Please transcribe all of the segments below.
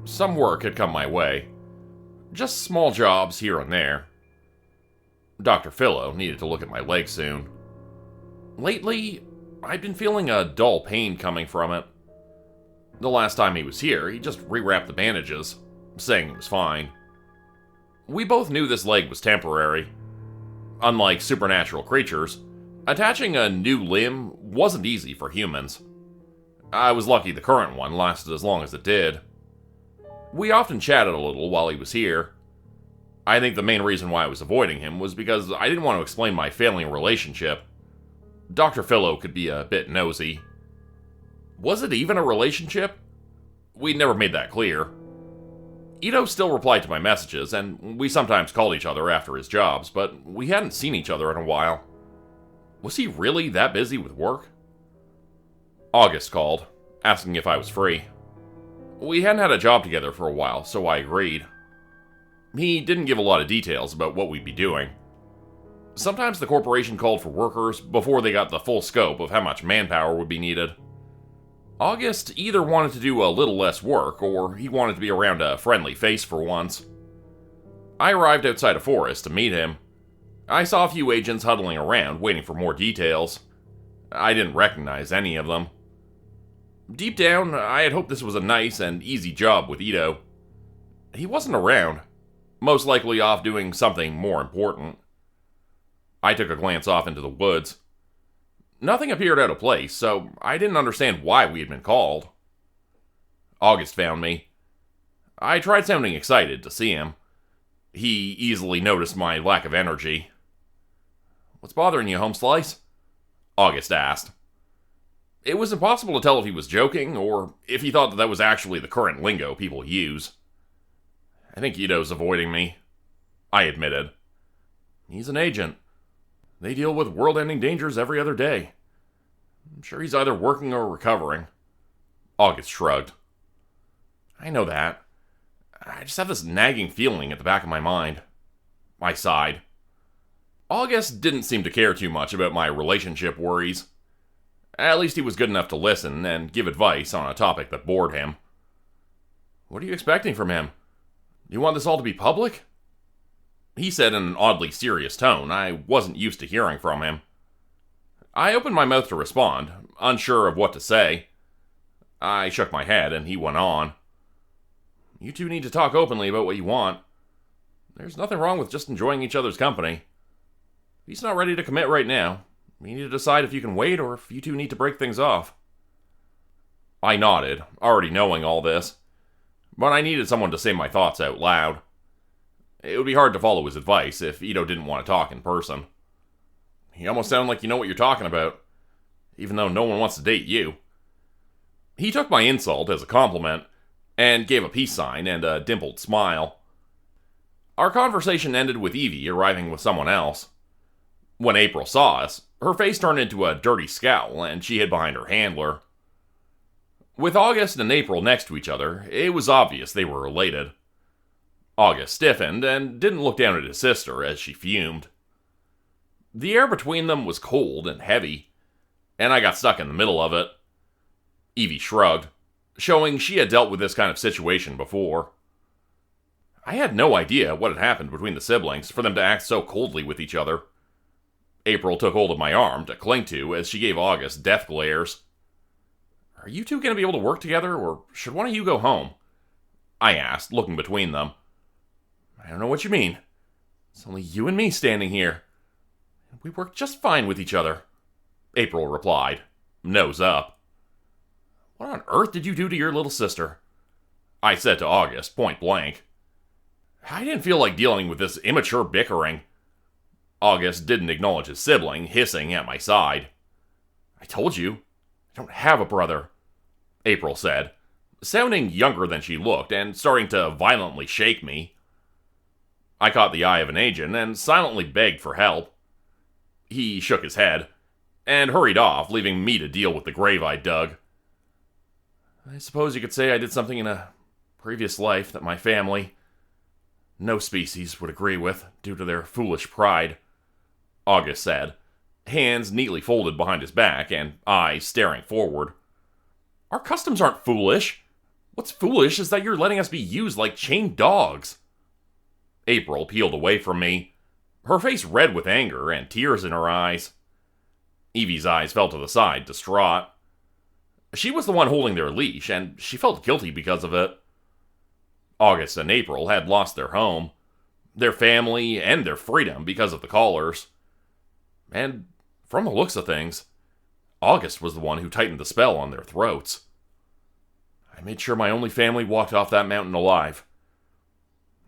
Some work had come my way, just small jobs here and there. Dr. Philo needed to look at my leg soon. Lately, I'd been feeling a dull pain coming from it. The last time he was here, he just rewrapped the bandages, saying it was fine. We both knew this leg was temporary. Unlike supernatural creatures, attaching a new limb wasn't easy for humans. I was lucky the current one lasted as long as it did. We often chatted a little while he was here. I think the main reason why I was avoiding him was because I didn't want to explain my failing relationship. Dr. Philo could be a bit nosy. Was it even a relationship? We never made that clear. Ito still replied to my messages, and we sometimes called each other after his jobs, but we hadn't seen each other in a while. Was he really that busy with work? August called, asking if I was free. We hadn't had a job together for a while, so I agreed. He didn't give a lot of details about what we'd be doing. Sometimes the corporation called for workers before they got the full scope of how much manpower would be needed. August either wanted to do a little less work, or he wanted to be around a friendly face for once. I arrived outside a forest to meet him. I saw a few agents huddling around, waiting for more details. I didn't recognize any of them. Deep down, I had hoped this was a nice and easy job with Ito. He wasn't around, most likely off doing something more important. I took a glance off into the woods. Nothing appeared out of place, so I didn't understand why we had been called. August found me. I tried sounding excited to see him. He easily noticed my lack of energy. "What's bothering you, Home Slice?" August asked. It was impossible to tell if he was joking, or if he thought that was actually the current lingo people use. "I think Ito's avoiding me," I admitted. "He's an agent. They deal with world-ending dangers every other day. I'm sure he's either working or recovering." August shrugged. "I know that. I just have this nagging feeling at the back of my mind." I sighed. August didn't seem to care too much about my relationship worries. At least he was good enough to listen and give advice on a topic that bored him. "What are you expecting from him? You want this all to be public?" He said in an oddly serious tone I wasn't used to hearing from him. I opened my mouth to respond, unsure of what to say. I shook my head and he went on. "You two need to talk openly about what you want. There's nothing wrong with just enjoying each other's company. If he's not ready to commit right now, we need to decide if you can wait or if you two need to break things off." I nodded, already knowing all this, but I needed someone to say my thoughts out loud. It would be hard to follow his advice if Ito didn't want to talk in person. "You almost sound like you know what you're talking about, even though no one wants to date you." He took my insult as a compliment, and gave a peace sign and a dimpled smile. Our conversation ended with Evie arriving with someone else. When April saw us, her face turned into a dirty scowl, and she hid behind her handler. With August and April next to each other, it was obvious they were related. August stiffened and didn't look down at his sister as she fumed. The air between them was cold and heavy, and I got stuck in the middle of it. Evie shrugged, showing she had dealt with this kind of situation before. I had no idea what had happened between the siblings for them to act so coldly with each other. April took hold of my arm to cling to as she gave August death glares. "Are you two going to be able to work together, or should one of you go home?" I asked, looking between them. "I don't know what you mean. It's only you and me standing here. We work just fine with each other," April replied, nose up. "What on earth did you do to your little sister?" I said to August, point blank. I didn't feel like dealing with this immature bickering. August didn't acknowledge his sibling, hissing at my side. "I told you, I don't have a brother," April said, sounding younger than she looked and starting to violently shake me. I caught the eye of an agent and silently begged for help. He shook his head and hurried off, leaving me to deal with the grave I dug. "I suppose you could say I did something in a previous life that my family, no species, would agree with due to their foolish pride," August said, hands neatly folded behind his back and eyes staring forward. "Our customs aren't foolish," What's foolish is that you're letting us be used like chained dogs. April peeled away from me, her face red with anger and tears in her eyes. Evie's eyes fell to the side, distraught. She was the one holding their leash, and she felt guilty because of it. August and April had lost their home, their family, and their freedom because of the callers. And from the looks of things, August was the one who tightened the spell on their throats. I made sure my only family walked off that mountain alive.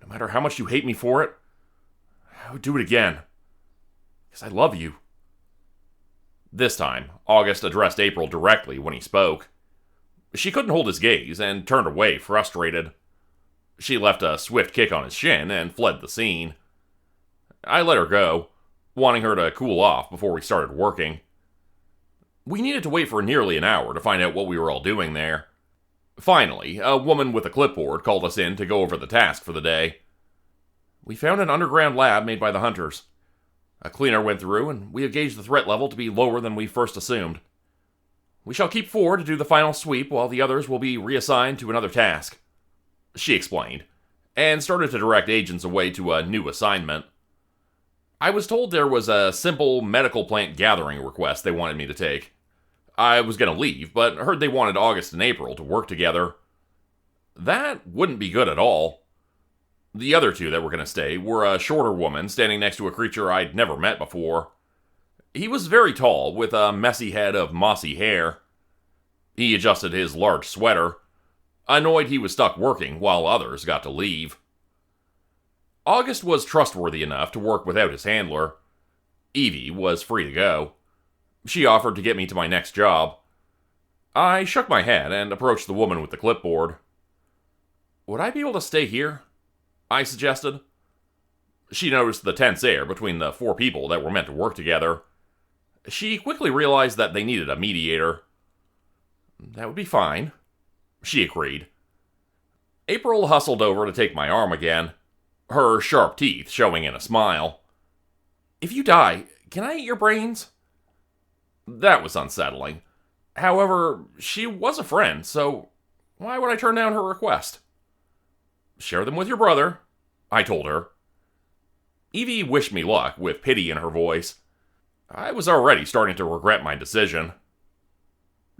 No matter how much you hate me for it, I would do it again. Because I love you. This time, August addressed April directly when he spoke. She couldn't hold his gaze and turned away, frustrated. She left a swift kick on his shin and fled the scene. I let her go, wanting her to cool off before we started working. We needed to wait for nearly an hour to find out what we were all doing there. Finally, a woman with a clipboard called us in to go over the task for the day. We found an underground lab made by the hunters. A cleaner went through, and we have gauged the threat level to be lower than we first assumed. We shall keep 4 to do the final sweep, while the others will be reassigned to another task, she explained, and started to direct agents away to a new assignment. I was told there was a simple medical plant gathering request they wanted me to take. I was going to leave, but heard they wanted August and April to work together. That wouldn't be good at all. The other 2 that were going to stay were a shorter woman standing next to a creature I'd never met before. He was very tall, with a messy head of mossy hair. He adjusted his large sweater, annoyed he was stuck working while others got to leave. August was trustworthy enough to work without his handler. Evie was free to go. She offered to get me to my next job. I shook my head and approached the woman with the clipboard. Would I be able to stay here? I suggested. She noticed the tense air between the 4 people that were meant to work together. She quickly realized that they needed a mediator. That would be fine, she agreed. April hustled over to take my arm again, her sharp teeth showing in a smile. If you die, can I eat your brains? That was unsettling. However, she was a friend, so why would I turn down her request? Share them with your brother, I told her. Evie wished me luck with pity in her voice. I was already starting to regret my decision.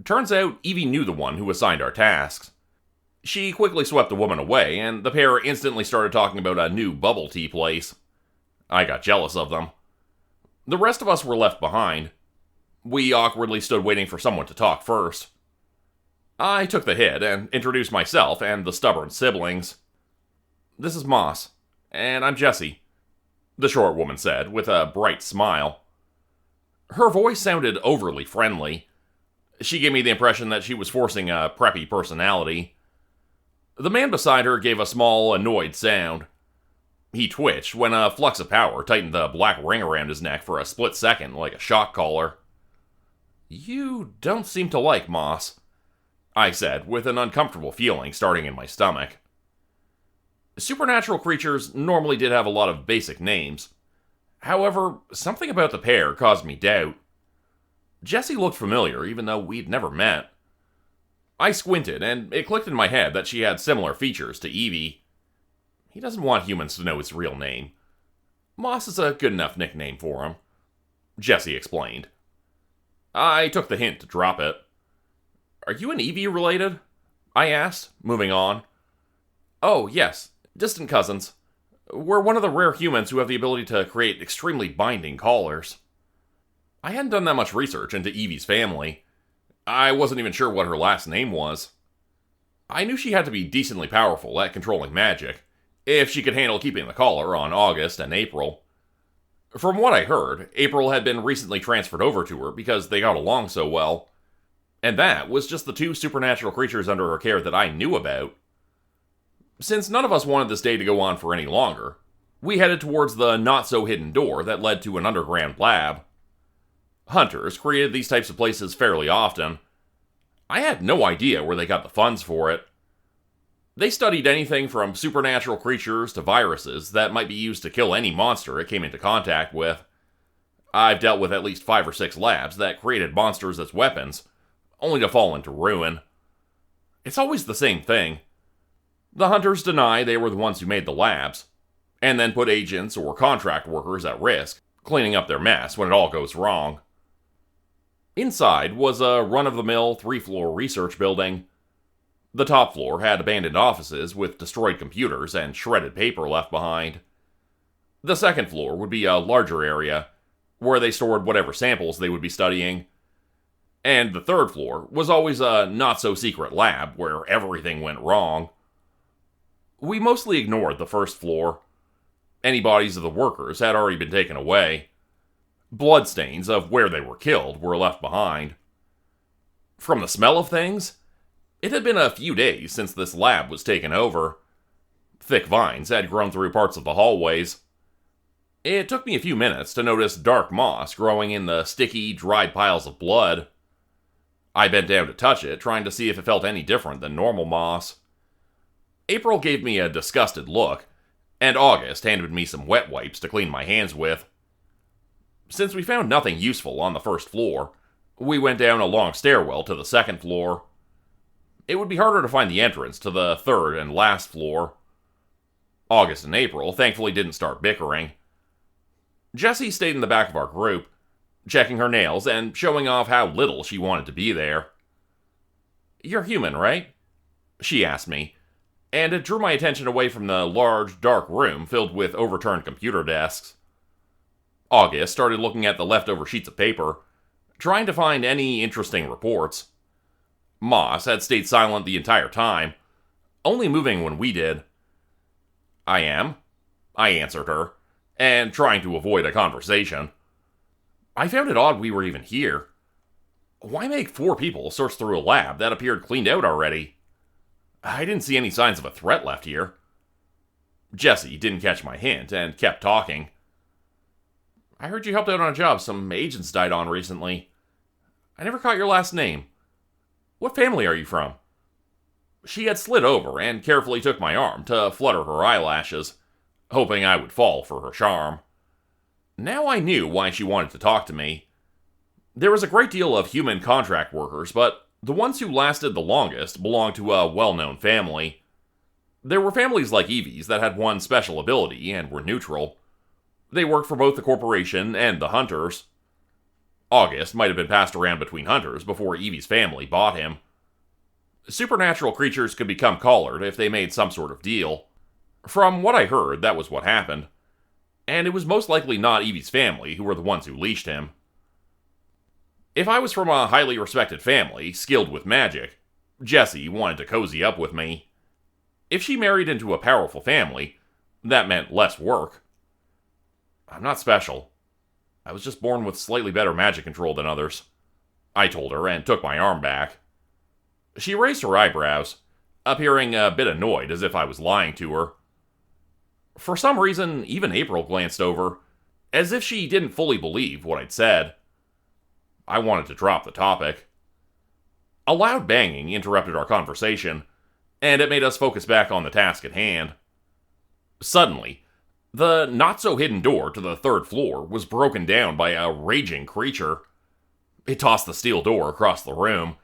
Turns out Evie knew the one who assigned our tasks. She quickly swept the woman away, and the pair instantly started talking about a new bubble tea place. I got jealous of them. The rest of us were left behind. We awkwardly stood waiting for someone to talk first. I took the hit and introduced myself and the stubborn siblings. This is Moss, and I'm Jessie, the short woman said with a bright smile. Her voice sounded overly friendly. She gave me the impression that she was forcing a preppy personality. The man beside her gave a small, annoyed sound. He twitched when a flux of power tightened the black ring around his neck for a split second like a shock collar. You don't seem to like Moss, I said, with an uncomfortable feeling starting in my stomach. Supernatural creatures normally did have a lot of basic names. However, something about the pair caused me doubt. Jessie looked familiar, even though we'd never met. I squinted, and it clicked in my head that she had similar features to Evie. He doesn't want humans to know his real name. Moss is a good enough nickname for him, Jessie explained. I took the hint to drop it. Are you and Evie related? I asked, moving on. Oh, yes. Distant cousins. We're one of the rare humans who have the ability to create extremely binding callers. I hadn't done that much research into Evie's family. I wasn't even sure what her last name was. I knew she had to be decently powerful at controlling magic, if she could handle keeping the collar on August and April. From what I heard, April had been recently transferred over to her because they got along so well. And that was just the 2 supernatural creatures under her care that I knew about. Since none of us wanted this day to go on for any longer, we headed towards the not-so-hidden door that led to an underground lab. Hunters created these types of places fairly often. I had no idea where they got the funds for it. They studied anything from supernatural creatures to viruses that might be used to kill any monster it came into contact with. I've dealt with at least 5 or 6 labs that created monsters as weapons, only to fall into ruin. It's always the same thing. The hunters deny they were the ones who made the labs, and then put agents or contract workers at risk, cleaning up their mess when it all goes wrong. Inside was a run-of-the-mill 3-floor research building. The top floor had abandoned offices with destroyed computers and shredded paper left behind. The second floor would be a larger area, where they stored whatever samples they would be studying. And the third floor was always a not-so-secret lab where everything went wrong. We mostly ignored the first floor. Any bodies of the workers had already been taken away. Bloodstains of where they were killed were left behind. From the smell of things, it had been a few days since this lab was taken over. Thick vines had grown through parts of the hallways. It took me a few minutes to notice dark moss growing in the sticky, dried piles of blood. I bent down to touch it, trying to see if it felt any different than normal moss. April gave me a disgusted look, and August handed me some wet wipes to clean my hands with. Since we found nothing useful on the first floor, we went down a long stairwell to the second floor. It would be harder to find the entrance to the third and last floor. August and April thankfully didn't start bickering. Jessie stayed in the back of our group, checking her nails and showing off how little she wanted to be there. "You're human, right?" she asked me, and it drew my attention away from the large, dark room filled with overturned computer desks. August started looking at the leftover sheets of paper, trying to find any interesting reports. Moss had stayed silent the entire time, only moving when we did. "I am," I answered her, and trying to avoid a conversation. I found it odd we were even here. Why make 4 people search through a lab that appeared cleaned out already? I didn't see any signs of a threat left here. Jessie didn't catch my hint and kept talking. "I heard you helped out on a job some agents died on recently. I never caught your last name. What family are you from?" She had slid over and carefully took my arm to flutter her eyelashes, hoping I would fall for her charm. Now I knew why she wanted to talk to me. There was a great deal of human contract workers, but the ones who lasted the longest belonged to a well-known family. There were families like Evie's that had one special ability and were neutral. They worked for both the corporation and the hunters. August might have been passed around between hunters before Evie's family bought him. Supernatural creatures could become collared if they made some sort of deal. From what I heard, that was what happened. And it was most likely not Evie's family who were the ones who leashed him. If I was from a highly respected family, skilled with magic, Jessie wanted to cozy up with me. If she married into a powerful family, that meant less work. "I'm not special. I was just born with slightly better magic control than others," I told her and took my arm back. She raised her eyebrows, appearing a bit annoyed as if I was lying to her. For some reason, even April glanced over, as if she didn't fully believe what I'd said. I wanted to drop the topic. A loud banging interrupted our conversation, and it made us focus back on the task at hand. Suddenly, the not-so-hidden door to the third floor was broken down by a raging creature. It tossed the steel door across the room,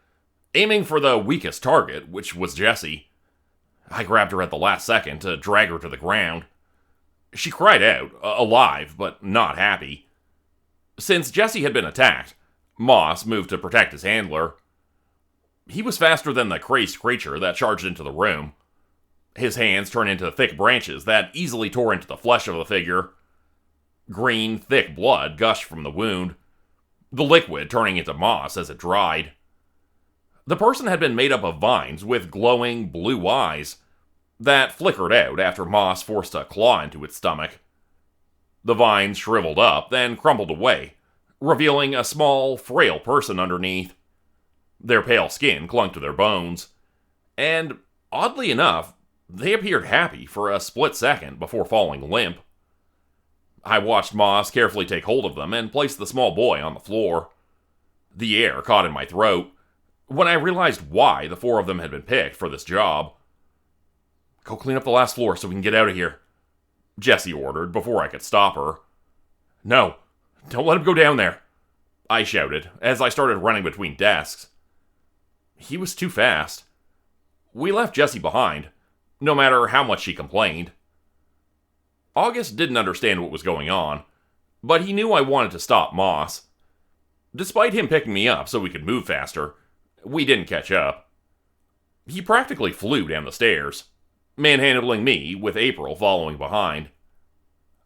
aiming for the weakest target, which was Jessie. I grabbed her at the last second to drag her to the ground. She cried out, alive but not happy. Since Jessie had been attacked, Moss moved to protect his handler. He was faster than the crazed creature that charged into the room. His hands turned into thick branches that easily tore into the flesh of the figure. Green, thick blood gushed from the wound, the liquid turning into moss as it dried. The person had been made up of vines with glowing blue eyes that flickered out after Moss forced a claw into its stomach. The vines shriveled up, then crumbled away, revealing a small, frail person underneath. Their pale skin clung to their bones, and, oddly enough, they appeared happy for a split second before falling limp. I watched Moss carefully take hold of them and place the small boy on the floor. The air caught in my throat when I realized why the 4 of them had been picked for this job. "Go clean up the last floor so we can get out of here," Jessie ordered before I could stop her. "No, don't let him go down there," I shouted as I started running between desks. He was too fast. We left Jessie behind, no matter how much she complained. August didn't understand what was going on, but he knew I wanted to stop Moss. Despite him picking me up so we could move faster, we didn't catch up. He practically flew down the stairs, manhandling me with April following behind.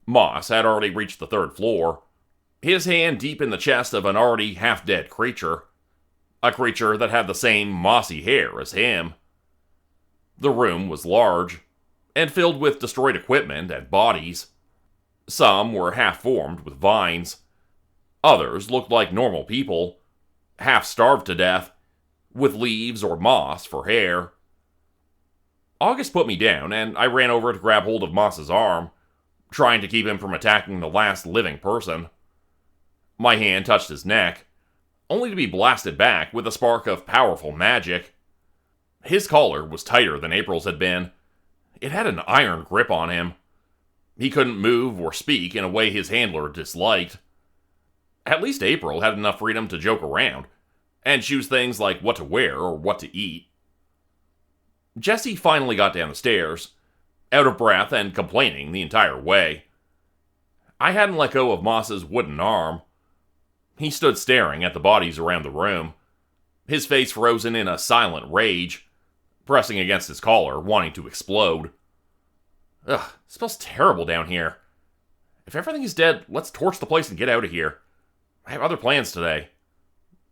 Moss had already reached the third floor, his hand deep in the chest of an already half-dead creature. A creature that had the same mossy hair as him. The room was large, and filled with destroyed equipment and bodies. Some were half-formed with vines. Others looked like normal people, half-starved to death, with leaves or moss for hair. August put me down, and I ran over to grab hold of Moss's arm, trying to keep him from attacking the last living person. My hand touched his neck, only to be blasted back with a spark of powerful magic. His collar was tighter than April's had been. It had an iron grip on him. He couldn't move or speak in a way his handler disliked. At least April had enough freedom to joke around, and choose things like what to wear or what to eat. Jessie finally got down the stairs, out of breath and complaining the entire way. I hadn't let go of Moss's wooden arm. He stood staring at the bodies around the room, his face frozen in a silent rage, pressing against his collar, wanting to explode. Ugh, it smells terrible down here. If everything is dead, let's torch the place and get out of here. I have other plans today,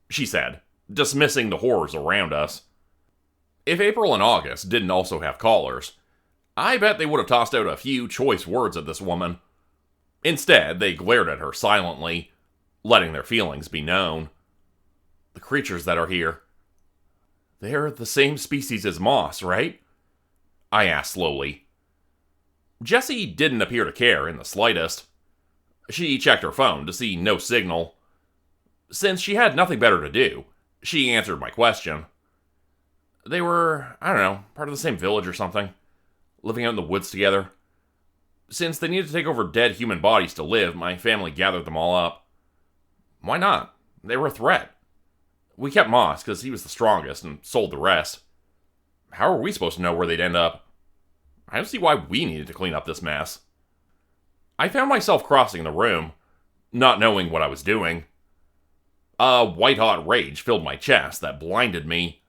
she said, dismissing the horrors around us. If April and August didn't also have collars, I bet they would have tossed out a few choice words at this woman. Instead, they glared at her silently, letting their feelings be known. The creatures that are here, they're the same species as Moss, right? I asked slowly. Jessie didn't appear to care in the slightest. She checked her phone to see no signal. Since she had nothing better to do, she answered my question. They were, I don't know, part of the same village or something, living out in the woods together. Since they needed to take over dead human bodies to live, my family gathered them all up. Why not? They were a threat. We kept Moss because he was the strongest and sold the rest. How are we supposed to know where they'd end up? I don't see why we needed to clean up this mess. I found myself crossing the room, not knowing what I was doing. A white-hot rage filled my chest that blinded me.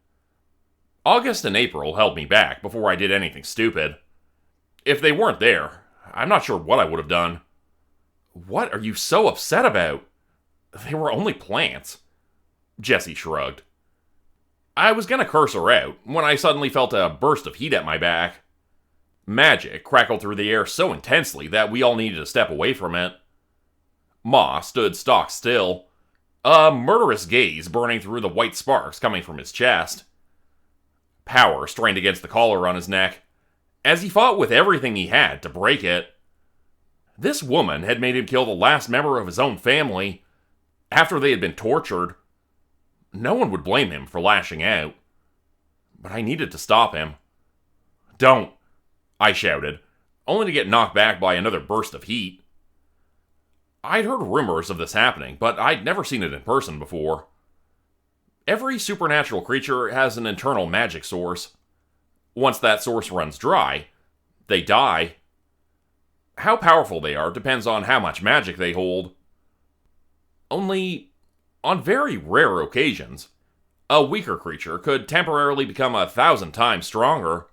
August and April held me back before I did anything stupid. If they weren't there, I'm not sure what I would have done. What are you so upset about? They were only plants. Jessie shrugged. I was gonna curse her out when I suddenly felt a burst of heat at my back. Magic crackled through the air so intensely that we all needed to step away from it. Moss stood stock still, a murderous gaze burning through the white sparks coming from his chest. Power strained against the collar on his neck, as he fought with everything he had to break it. This woman had made him kill the last member of his own family, after they had been tortured. No one would blame him for lashing out. But I needed to stop him. Don't, I shouted, only to get knocked back by another burst of heat. I'd heard rumors of this happening, but I'd never seen it in person before. Every supernatural creature has an internal magic source. Once that source runs dry, they die. How powerful they are depends on how much magic they hold. Only, on very rare occasions, a weaker creature could temporarily become 1,000 times stronger.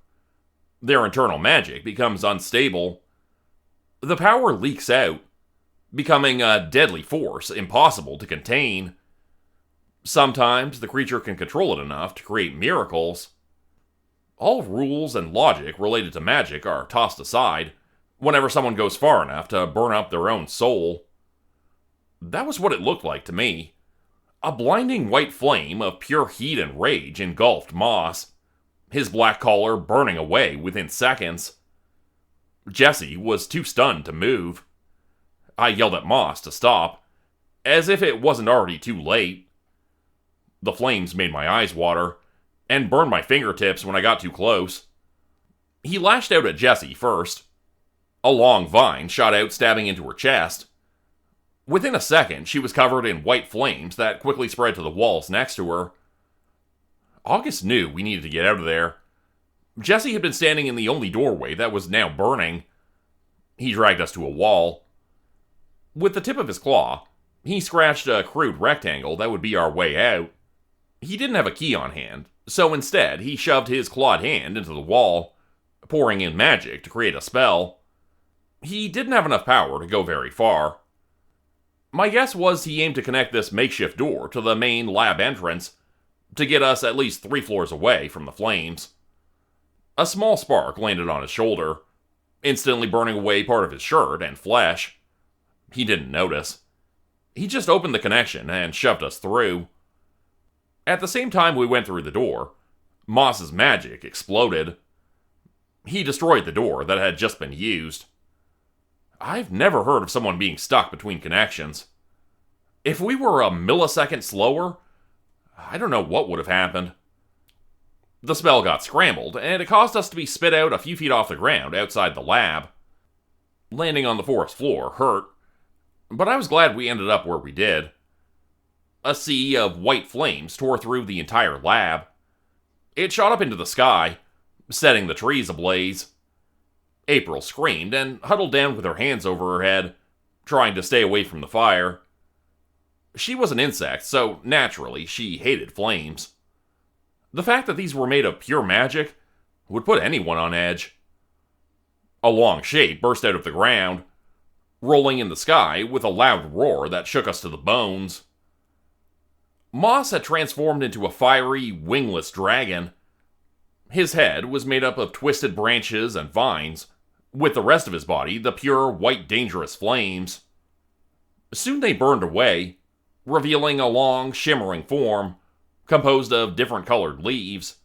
Their internal magic becomes unstable. The power leaks out, becoming a deadly force impossible to contain. Sometimes the creature can control it enough to create miracles. All rules and logic related to magic are tossed aside whenever someone goes far enough to burn up their own soul. That was what it looked like to me. A blinding white flame of pure heat and rage engulfed Moss, his black collar burning away within seconds. Jessie was too stunned to move. I yelled at Moss to stop, as if it wasn't already too late. The flames made my eyes water, and burned my fingertips when I got too close. He lashed out at Jessie first. A long vine shot out, stabbing into her chest. Within a second, she was covered in white flames that quickly spread to the walls next to her. August knew we needed to get out of there. Jesse had been standing in the only doorway that was now burning. He dragged us to a wall. With the tip of his claw, he scratched a crude rectangle that would be our way out. He didn't have a key on hand, so instead he shoved his clawed hand into the wall, pouring in magic to create a spell. He didn't have enough power to go very far. My guess was he aimed to connect this makeshift door to the main lab entrance to get us at least 3 floors away from the flames. A small spark landed on his shoulder, instantly burning away part of his shirt and flesh. He didn't notice. He just opened the connection and shoved us through. At the same time we went through the door, Moss's magic exploded. He destroyed the door that had just been used. I've never heard of someone being stuck between connections. If we were a millisecond slower, I don't know what would have happened. The spell got scrambled, and it caused us to be spit out a few feet off the ground outside the lab. Landing on the forest floor hurt, but I was glad we ended up where we did. A sea of white flames tore through the entire lab. It shot up into the sky, setting the trees ablaze. April screamed and huddled down with her hands over her head, trying to stay away from the fire. She was an insect, so naturally she hated flames. The fact that these were made of pure magic would put anyone on edge. A long shape burst out of the ground, rolling in the sky with a loud roar that shook us to the bones. Moss had transformed into a fiery, wingless dragon. His head was made up of twisted branches and vines, with the rest of his body the pure, white, dangerous flames. Soon they burned away, revealing a long, shimmering form, composed of different colored leaves.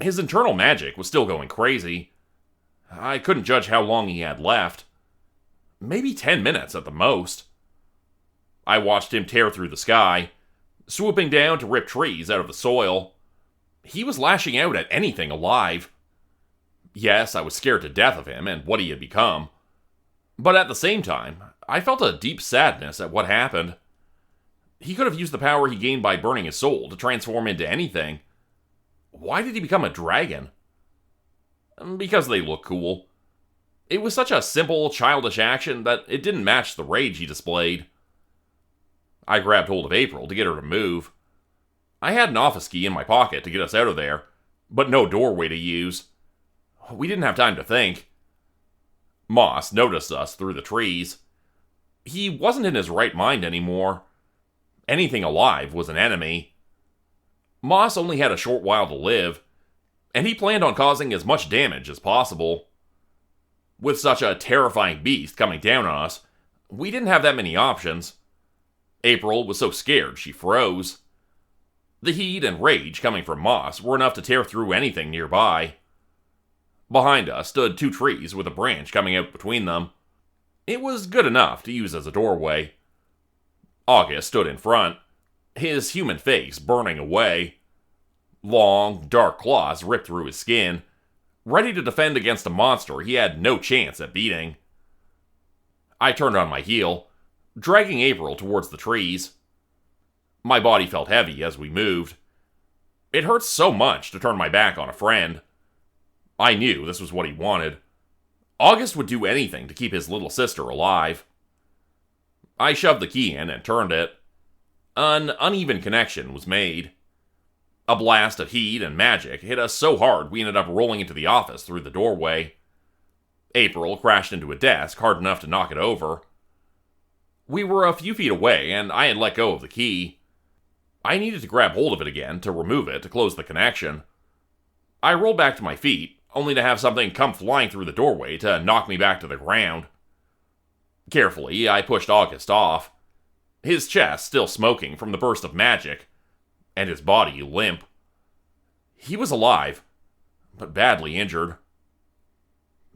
His internal magic was still going crazy. I couldn't judge how long he had left. Maybe 10 minutes at the most. I watched him tear through the sky, swooping down to rip trees out of the soil. He was lashing out at anything alive. Yes, I was scared to death of him and what he had become. But at the same time, I felt a deep sadness at what happened. He could have used the power he gained by burning his soul to transform into anything. Why did he become a dragon? Because they look cool. It was such a simple, childish action that it didn't match the rage he displayed. I grabbed hold of April to get her to move. I had an office key in my pocket to get us out of there, but no doorway to use. We didn't have time to think. Moss noticed us through the trees. He wasn't in his right mind anymore. Anything alive was an enemy. Moss only had a short while to live, and he planned on causing as much damage as possible. With such a terrifying beast coming down on us, we didn't have that many options. April was so scared she froze. The heat and rage coming from Moss were enough to tear through anything nearby. Behind us stood 2 trees with a branch coming out between them. It was good enough to use as a doorway. August stood in front, his human face burning away. Long, dark claws ripped through his skin, ready to defend against a monster he had no chance at beating. I turned on my heel, dragging April towards the trees. My body felt heavy as we moved. It hurt so much to turn my back on a friend. I knew this was what he wanted. August would do anything to keep his little sister alive. I shoved the key in and turned it. An uneven connection was made. A blast of heat and magic hit us so hard we ended up rolling into the office through the doorway. April crashed into a desk hard enough to knock it over. We were a few feet away, and I had let go of the key. I needed to grab hold of it again to remove it to close the connection. I rolled back to my feet, only to have something come flying through the doorway to knock me back to the ground. Carefully, I pushed August off, his chest still smoking from the burst of magic, and his body limp. He was alive, but badly injured.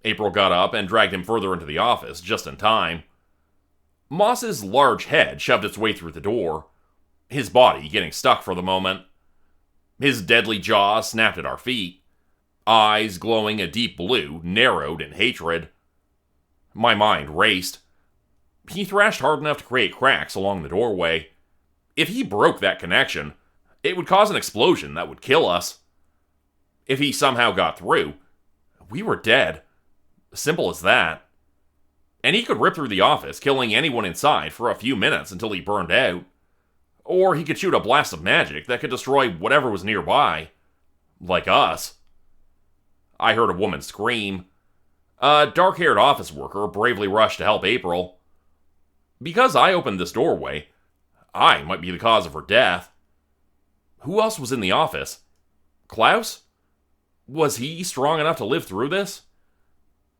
April got up and dragged him further into the office just in time. Moss's large head shoved its way through the door, his body getting stuck for the moment. His deadly jaw snapped at our feet, eyes glowing a deep blue, narrowed in hatred. My mind raced. He thrashed hard enough to create cracks along the doorway. If he broke that connection, it would cause an explosion that would kill us. If he somehow got through, we were dead. Simple as that. And he could rip through the office, killing anyone inside for a few minutes until he burned out. Or he could shoot a blast of magic that could destroy whatever was nearby. Like us. I heard a woman scream. A dark-haired office worker bravely rushed to help April. Because I opened this doorway, I might be the cause of her death. Who else was in the office? Klaus? Was he strong enough to live through this?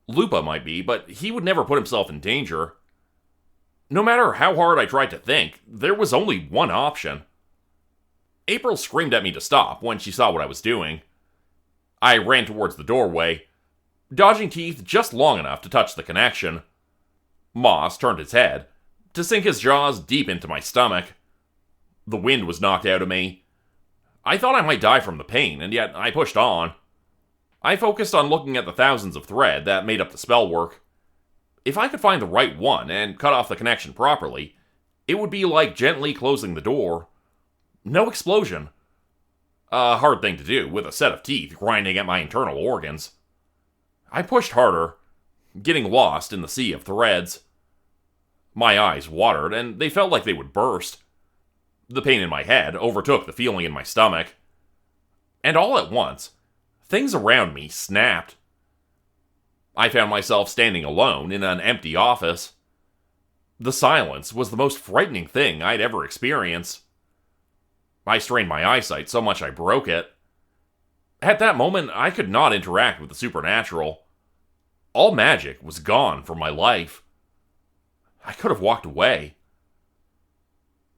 Lupa might be, but he would never put himself in danger. No matter how hard I tried to think, there was only one option. April screamed at me to stop when she saw what I was doing. I ran towards the doorway, dodging teeth just long enough to touch the connection. Moss turned his head, to sink his jaws deep into my stomach. The wind was knocked out of me. I thought I might die from the pain, and yet I pushed on. I focused on looking at the thousands of thread that made up the spell work. If I could find the right one and cut off the connection properly, it would be like gently closing the door. No explosion. A hard thing to do with a set of teeth grinding at my internal organs. I pushed harder, getting lost in the sea of threads. My eyes watered, and they felt like they would burst. The pain in my head overtook the feeling in my stomach. And all at once, things around me snapped. I found myself standing alone in an empty office. The silence was the most frightening thing I'd ever experienced. I strained my eyesight so much I broke it. At that moment, I could not interact with the supernatural. All magic was gone from my life. I could have walked away.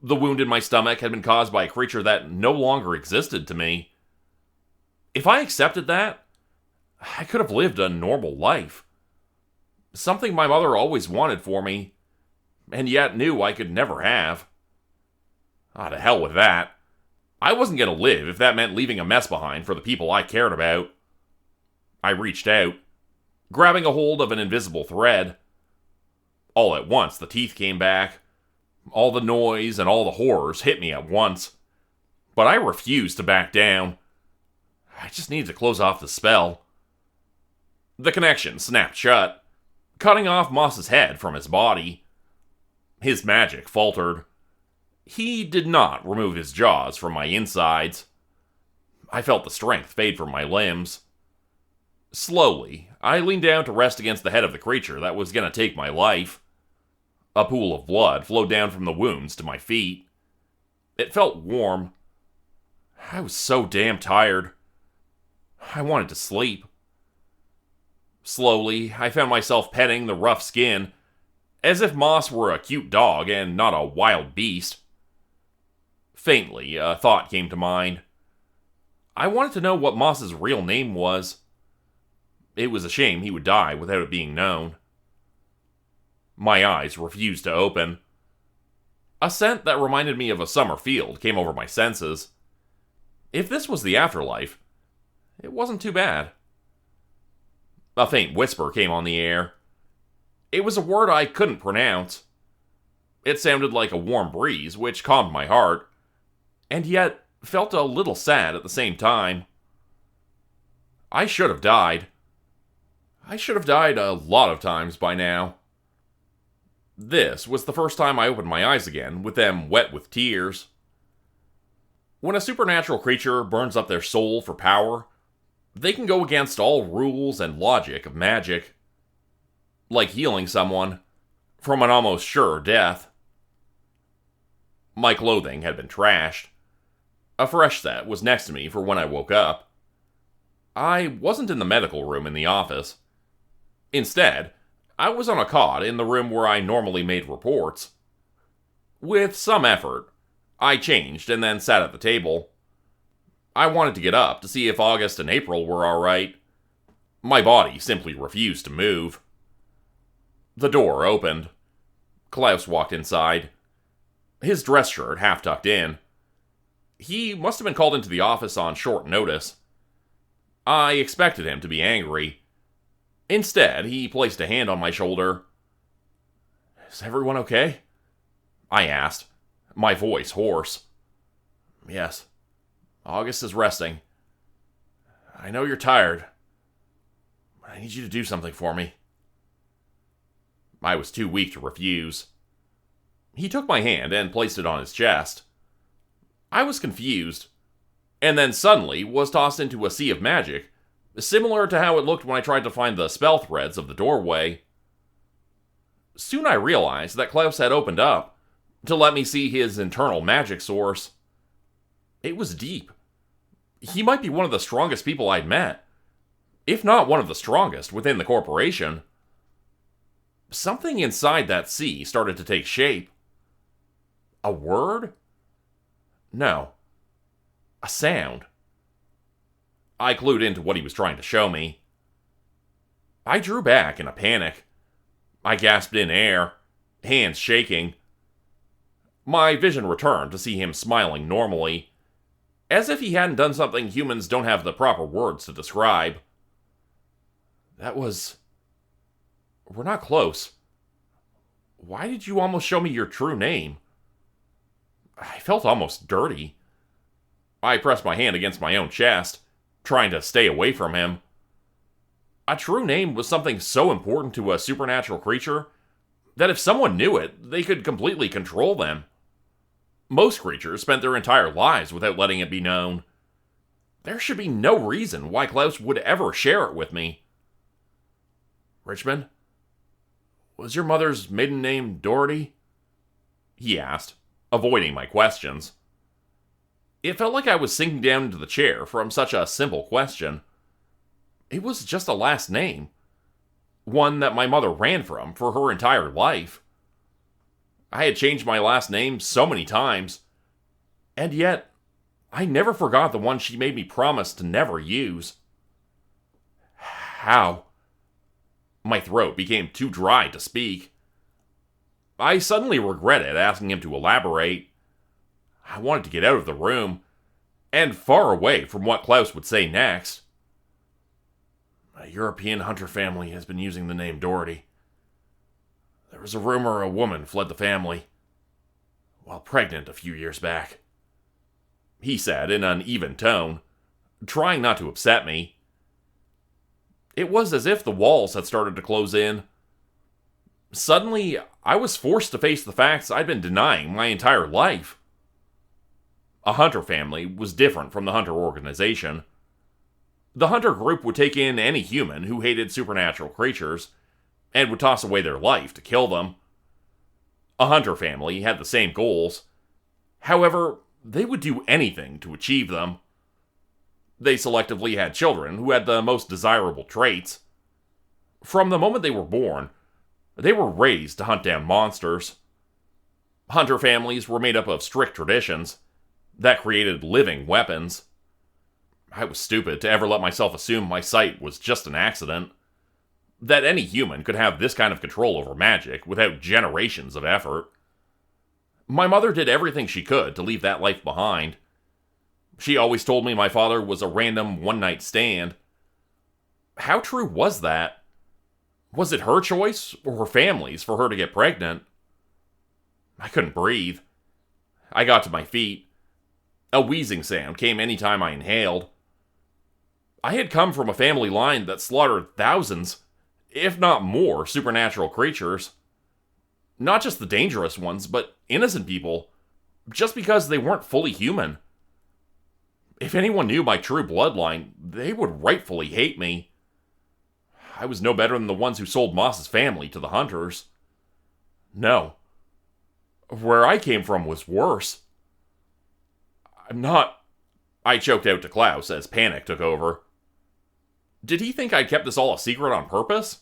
The wound in my stomach had been caused by a creature that no longer existed to me. If I accepted that, I could have lived a normal life. Something my mother always wanted for me, and yet knew I could never have. Ah, to hell with that. I wasn't going to live if that meant leaving a mess behind for the people I cared about. I reached out, grabbing a hold of an invisible thread. All at once, the teeth came back. All the noise and all the horrors hit me at once. But I refused to back down. I just needed to close off the spell. The connection snapped shut, cutting off Moss's head from his body. His magic faltered. He did not remove his jaws from my insides. I felt the strength fade from my limbs. Slowly, I leaned down to rest against the head of the creature that was going to take my life. A pool of blood flowed down from the wounds to my feet. It felt warm. I was so damn tired. I wanted to sleep. Slowly, I found myself petting the rough skin, as if Moss were a cute dog and not a wild beast. Faintly, a thought came to mind. I wanted to know what Moss's real name was. It was a shame he would die without it being known. My eyes refused to open. A scent that reminded me of a summer field came over my senses. If this was the afterlife, it wasn't too bad. A faint whisper came on the air. It was a word I couldn't pronounce. It sounded like a warm breeze, which calmed my heart, and yet felt a little sad at the same time. I should have died. I should have died a lot of times by now. This was the first time I opened my eyes again, with them wet with tears. When a supernatural creature burns up their soul for power, they can go against all rules and logic of magic. Like healing someone from an almost sure death. My clothing had been trashed. A fresh set was next to me for when I woke up. I wasn't in the medical room in the office. Instead, I was on a cot in the room where I normally made reports. With some effort, I changed and then sat at the table. I wanted to get up to see if August and April were alright. My body simply refused to move. The door opened. Klaus walked inside, his dress shirt half tucked in. He must have been called into the office on short notice. I expected him to be angry. Instead, he placed a hand on my shoulder. "Is everyone okay?" I asked, my voice hoarse. "Yes. August is resting. I know you're tired, but I need you to do something for me. I was too weak to refuse. He took my hand and placed it on his chest. I was confused, and then suddenly was tossed into a sea of magic, similar to how it looked when I tried to find the spell threads of the doorway. Soon I realized that Klaus had opened up to let me see his internal magic source. It was deep. He might be one of the strongest people I'd met, if not one of the strongest within the corporation. Something inside that sea started to take shape. A word? No. A sound. I clued into what he was trying to show me. I drew back in a panic. I gasped in air, hands shaking. My vision returned to see him smiling normally, as if he hadn't done something humans don't have the proper words to describe. That was... We're not close. Why did you almost show me your true name? I felt almost dirty. I pressed my hand against my own chest, trying to stay away from him. A true name was something so important to a supernatural creature that if someone knew it, they could completely control them. Most creatures spent their entire lives without letting it be known. There should be no reason why Klaus would ever share it with me. Richmond, was your mother's maiden name Doherty? He asked, avoiding my questions. It felt like I was sinking down into the chair from such a simple question. It was just a last name. One that my mother ran from for her entire life. I had changed my last name so many times, and yet I never forgot the one she made me promise to never use. How? My throat became too dry to speak. I suddenly regretted asking him to elaborate. I wanted to get out of the room, and far away from what Klaus would say next. A European hunter family has been using the name Doherty. There was a rumor a woman fled the family while pregnant a few years back, he said in an even tone, trying not to upset me. It was as if the walls had started to close in. Suddenly, I was forced to face the facts I'd been denying my entire life. A hunter family was different from the hunter organization. The hunter group would take in any human who hated supernatural creatures and would toss away their life to kill them. A hunter family had the same goals. However, they would do anything to achieve them. They selectively had children who had the most desirable traits. From the moment they were born, they were raised to hunt down monsters. Hunter families were made up of strict traditions that created living weapons. I was stupid to ever let myself assume my sight was just an accident. That any human could have this kind of control over magic without generations of effort. My mother did everything she could to leave that life behind. She always told me my father was a random one-night stand. How true was that? Was it her choice or her family's for her to get pregnant? I couldn't breathe. I got to my feet. A wheezing sound came any time I inhaled. I had come from a family line that slaughtered thousands, if not more, supernatural creatures. Not just the dangerous ones, but innocent people, just because they weren't fully human. If anyone knew my true bloodline, they would rightfully hate me. I was no better than the ones who sold Moss's family to the hunters. No. Where I came from was worse. I choked out to Klaus as panic took over. Did he think I kept this all a secret on purpose?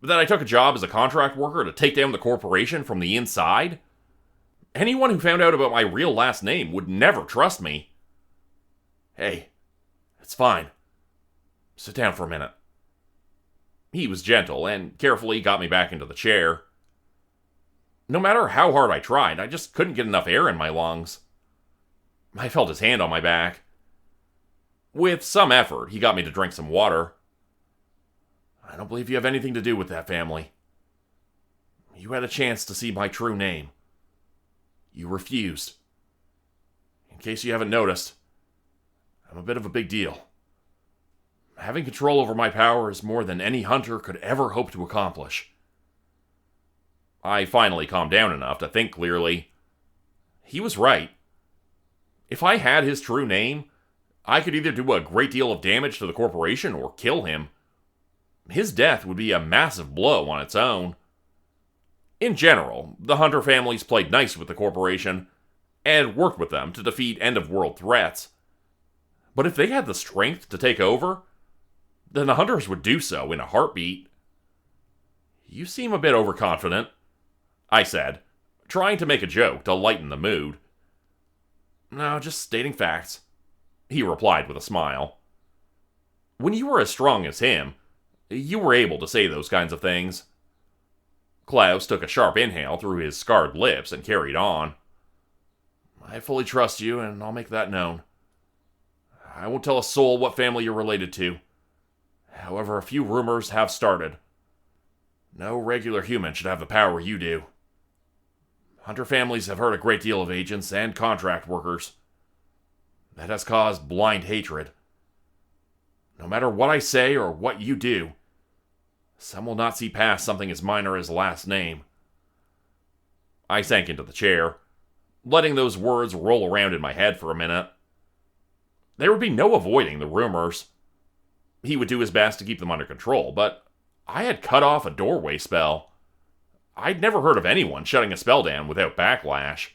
That I took a job as a contract worker to take down the corporation from the inside? Anyone who found out about my real last name would never trust me. Hey, it's fine. Sit down for a minute. He was gentle and carefully got me back into the chair. No matter how hard I tried, I just couldn't get enough air in my lungs. I felt his hand on my back. With some effort, he got me to drink some water. I don't believe you have anything to do with that family. You had a chance to see my true name. You refused. In case you haven't noticed, I'm a bit of a big deal. Having control over my power is more than any hunter could ever hope to accomplish. I finally calmed down enough to think clearly. He was right. If I had his true name, I could either do a great deal of damage to the corporation or kill him. His death would be a massive blow on its own. In general, the Hunter families played nice with the corporation and worked with them to defeat end-of-world threats. But if they had the strength to take over, then the Hunters would do so in a heartbeat. You seem a bit overconfident, I said, trying to make a joke to lighten the mood. No, just stating facts, he replied with a smile. When you were as strong as him, you were able to say those kinds of things. Klaus took a sharp inhale through his scarred lips and carried on. I fully trust you, and I'll make that known. I won't tell a soul what family you're related to. However, a few rumors have started. No regular human should have the power you do. Hunter families have hurt a great deal of agents and contract workers. That has caused blind hatred. No matter what I say or what you do, some will not see past something as minor as last name. I sank into the chair, letting those words roll around in my head for a minute. There would be no avoiding the rumors. He would do his best to keep them under control, but I had cut off a doorway spell. I'd never heard of anyone shutting a spell down without backlash.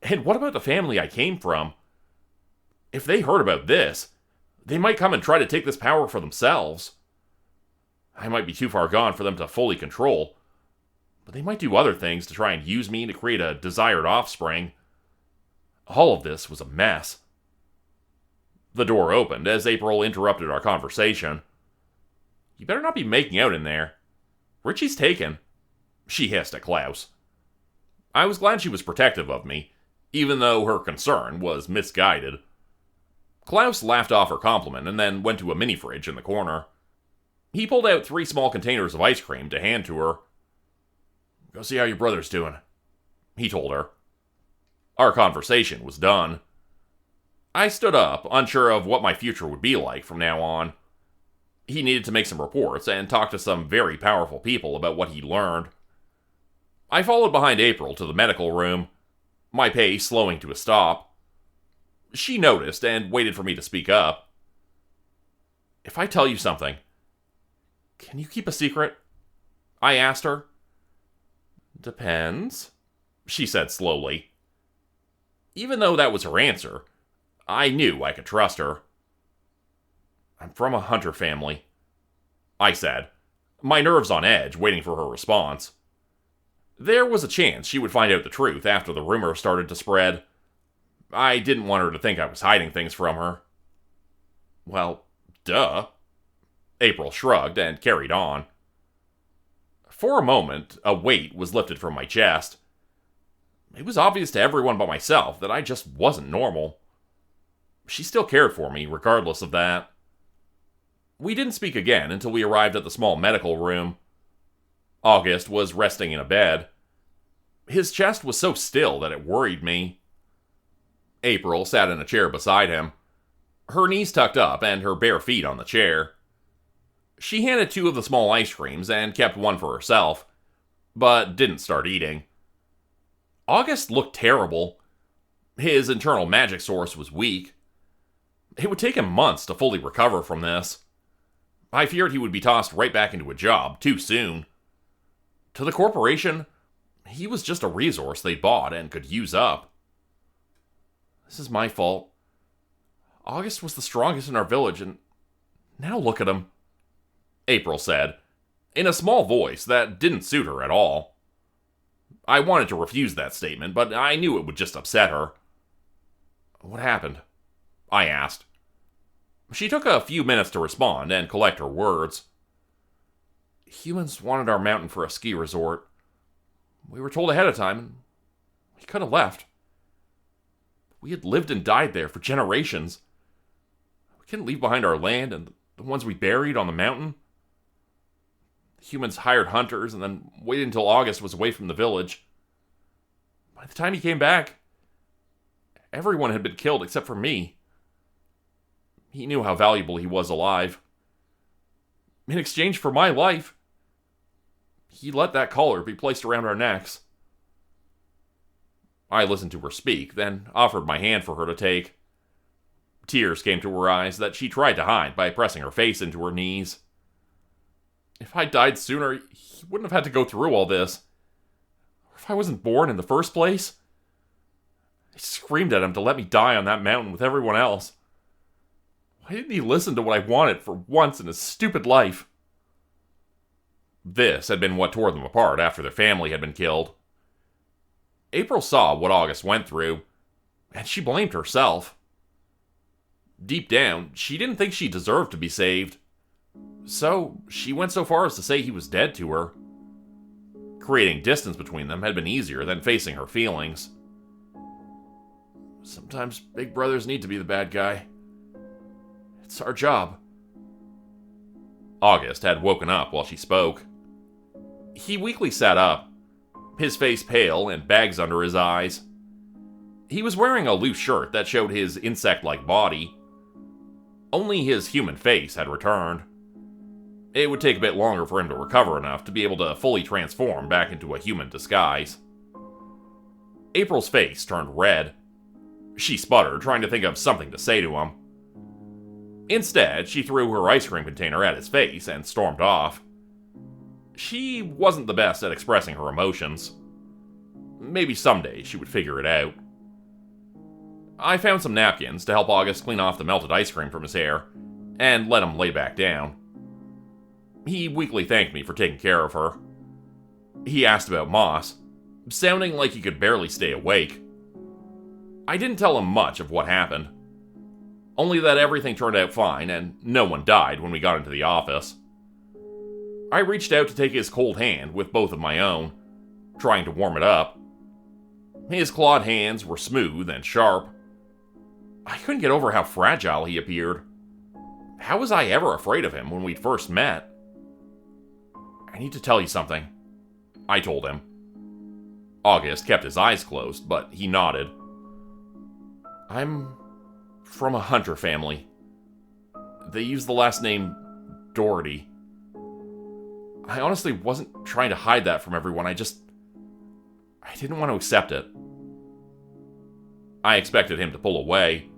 And what about the family I came from? If they heard about this, they might come and try to take this power for themselves. I might be too far gone for them to fully control, but they might do other things to try and use me to create a desired offspring. All of this was a mess. The door opened as April interrupted our conversation. You better not be making out in there. Richie's taken, she hissed at Klaus. I was glad she was protective of me, even though her concern was misguided. Klaus laughed off her compliment and then went to a mini-fridge in the corner. He pulled out 3 small containers of ice cream to hand to her. Go see how your brother's doing, he told her. Our conversation was done. I stood up, unsure of what my future would be like from now on. He needed to make some reports and talk to some very powerful people about what he learned. I followed behind April to the medical room, my pace slowing to a stop. She noticed and waited for me to speak up. If I tell you something, can you keep a secret? I asked her. Depends, she said slowly. Even though that was her answer, I knew I could trust her. I'm from a hunter family, I said, my nerves on edge, waiting for her response. There was a chance she would find out the truth after the rumor started to spread. I didn't want her to think I was hiding things from her. Well, duh. April shrugged and carried on. For a moment, a weight was lifted from my chest. It was obvious to everyone but myself that I just wasn't normal. She still cared for me, regardless of that. We didn't speak again until we arrived at the small medical room. August was resting in a bed. His chest was so still that it worried me. April sat in a chair beside him, her knees tucked up and her bare feet on the chair. She handed 2 of the small ice creams and kept one for herself, but didn't start eating. August looked terrible. His internal magic source was weak. It would take him months to fully recover from this. I feared he would be tossed right back into a job too soon. To the corporation, he was just a resource they bought and could use up. This is my fault. August was the strongest in our village, and now look at him, April said, in a small voice that didn't suit her at all. I wanted to refuse that statement, but I knew it would just upset her. What happened? I asked. She took a few minutes to respond and collect her words. Humans wanted our mountain for a ski resort. We were told ahead of time, and we could have left. We had lived and died there for generations. We couldn't leave behind our land and the ones we buried on the mountain. The humans hired hunters and then waited until August was away from the village. By the time he came back, everyone had been killed except for me. He knew how valuable he was alive. In exchange for my life, he let that collar be placed around our necks. I listened to her speak, then offered my hand for her to take. Tears came to her eyes that she tried to hide by pressing her face into her knees. If I died sooner, he wouldn't have had to go through all this. Or if I wasn't born in the first place. I screamed at him to let me die on that mountain with everyone else. Why didn't he listen to what I wanted for once in his stupid life? This had been what tore them apart after their family had been killed. April saw what August went through, and she blamed herself. Deep down, she didn't think she deserved to be saved. So, she went so far as to say he was dead to her. Creating distance between them had been easier than facing her feelings. Sometimes big brothers need to be the bad guy. It's our job. August had woken up while she spoke. He weakly sat up, his face pale and bags under his eyes. He was wearing a loose shirt that showed his insect-like body. Only his human face had returned. It would take a bit longer for him to recover enough to be able to fully transform back into a human disguise. April's face turned red. She sputtered, trying to think of something to say to him. Instead, she threw her ice cream container at his face and stormed off. She wasn't the best at expressing her emotions. Maybe someday she would figure it out. I found some napkins to help August clean off the melted ice cream from his hair, and let him lay back down. He weakly thanked me for taking care of her. He asked about Moss, sounding like he could barely stay awake. I didn't tell him much of what happened. Only that everything turned out fine and no one died when we got into the office. I reached out to take his cold hand with both of my own, trying to warm it up. His clawed hands were smooth and sharp. I couldn't get over how fragile he appeared. How was I ever afraid of him when we'd first met? I need to tell you something, I told him. August kept his eyes closed, but he nodded. I'm from a hunter family. They use the last name Doherty. I honestly wasn't trying to hide that from everyone. I didn't want to accept it. I expected him to pull away.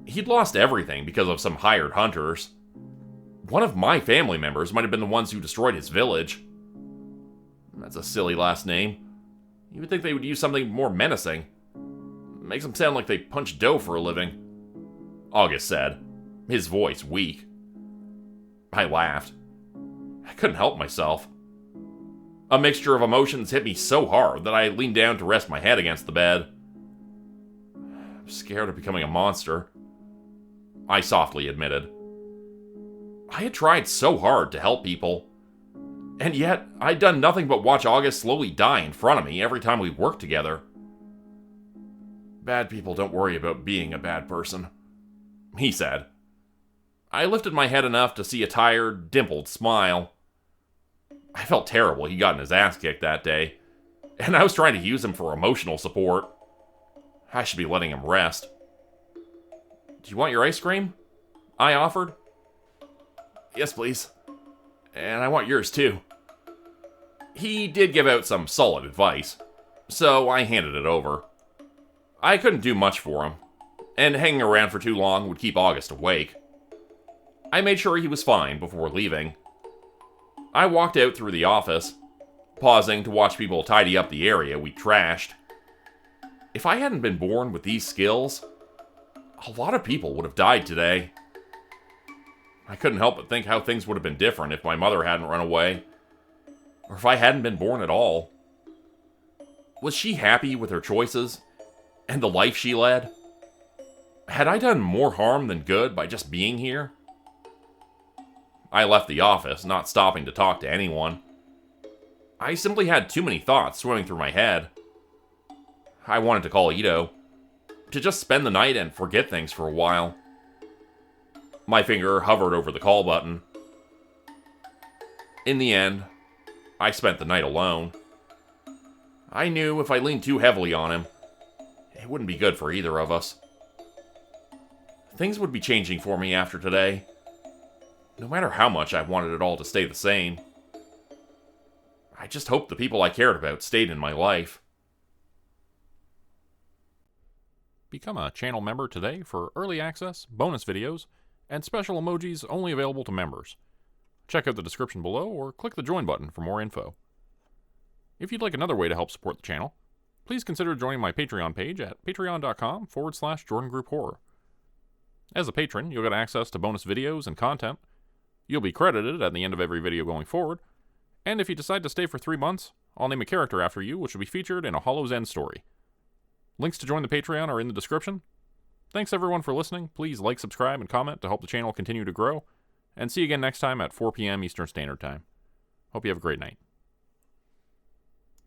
He'd lost everything because of some hired hunters. One of my family members might have been the ones who destroyed his village. That's a silly last name. You would think they would use something more menacing. Makes them sound like they punch dough for a living, August said, his voice weak. I laughed. I couldn't help myself. A mixture of emotions hit me so hard that I leaned down to rest my head against the bed. I'm scared of becoming a monster, I softly admitted. I had tried so hard to help people, and yet I'd done nothing but watch August slowly die in front of me every time we worked together. Bad people don't worry about being a bad person, he said. I lifted my head enough to see a tired, dimpled smile. I felt terrible he'd gotten his ass kicked that day, and I was trying to use him for emotional support. I should be letting him rest. Do you want your ice cream? I offered. Yes, please. And I want yours too. He did give out some solid advice, so I handed it over. I couldn't do much for him, and hanging around for too long would keep August awake. I made sure he was fine before leaving. I walked out through the office, pausing to watch people tidy up the area we trashed. If I hadn't been born with these skills, a lot of people would have died today. I couldn't help but think how things would have been different if my mother hadn't run away, or if I hadn't been born at all. Was she happy with her choices and the life she led? Had I done more harm than good by just being here? I left the office, not stopping to talk to anyone. I simply had too many thoughts swimming through my head. I wanted to call Ito, to just spend the night and forget things for a while. My finger hovered over the call button. In the end, I spent the night alone. I knew if I leaned too heavily on him, it wouldn't be good for either of us. things would be changing for me after today. No matter how much I wanted it all to stay the same. I just hoped the people I cared about stayed in my life. Become a channel member today for early access, bonus videos, and special emojis only available to members. Check out the description below or click the join button for more info. If you'd like another way to help support the channel, please consider joining my Patreon page at patreon.com/Jordan Group Horror. As a patron, you'll get access to bonus videos and content. You'll be credited at the end of every video going forward, and if you decide to stay for 3 months, I'll name a character after you which will be featured in a Hollow's End story. Links to join the Patreon are in the description. Thanks everyone for listening. Please like, subscribe, and comment to help the channel continue to grow. And see you again next time at 4 p.m. Eastern Standard Time. Hope you have a great night.